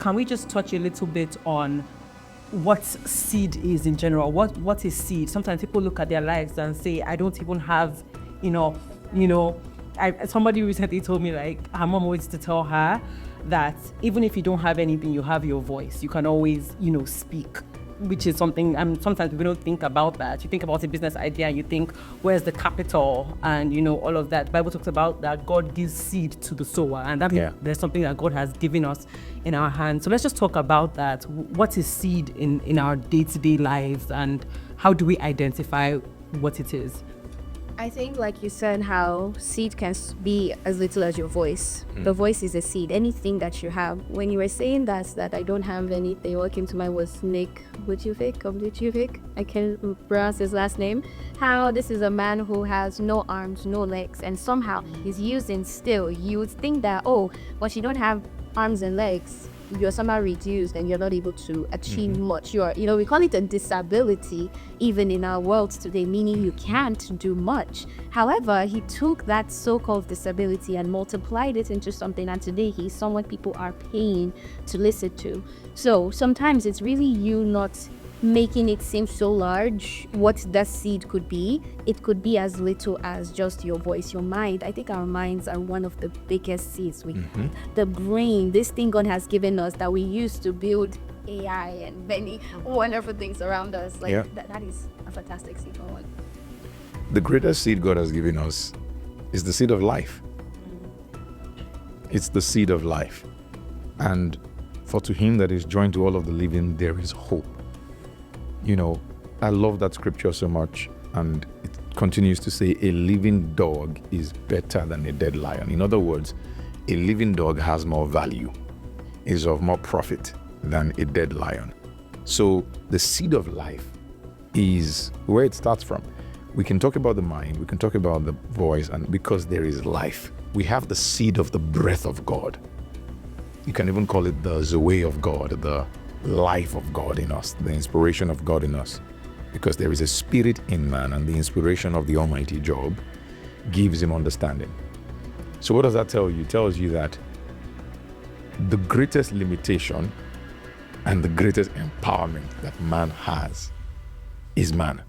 can we just touch a little bit on what seed is in general? What is seed? Sometimes people look at their lives and say, I don't even have enough, somebody recently told me, like, her mom always used to tell her that even if you don't have anything, you have your voice. You can always, speak, which is something, sometimes we don't think about that. You think about a business idea and you think, where's the capital and, all of that. The Bible talks about that God gives seed to the sower, and that means there's something that God has given us in our hands. So let's just talk about that. What is seed in our day-to-day lives, and how do we identify what it is? I think, like you said, how seed can be as little as your voice. The voice is a seed, anything that you have. When you were saying that I don't have anything, what came to mind was Nick Vujicic. I can't pronounce his last name. How this is a man who has no arms, no legs, and somehow he's using still. You would think that, but you don't have arms and legs, you're somehow reduced and you're not able to achieve much. We call it a disability even in our world today, meaning you can't do much. However, he took that so-called disability and multiplied it into something, and today he's someone people are paying to listen to. So sometimes it's really you not making it seem so large what that seed could be. It could be as little as just your voice, your mind. I think our minds are one of the biggest seeds. The brain, this thing God has given us that we use to build AI and many wonderful things around us. That is a fantastic seed for one. The greatest seed God has given us is the seed of life. It's the seed of life. And for to him that is joined to all of the living, there is hope. I love that scripture so much, and it continues to say a living dog is better than a dead lion. In other words, a living dog has more value, is of more profit than a dead lion. So the seed of life is where it starts from. We can talk about the mind, we can talk about the voice, and because there is life, we have the seed of the breath of God. You can even call it the Zoe of God, the life of God in us, the inspiration of God in us, because there is a spirit in man, and the inspiration of the Almighty Job gives him understanding. So what does that tell you? It tells you that the greatest limitation and the greatest empowerment that man has is man.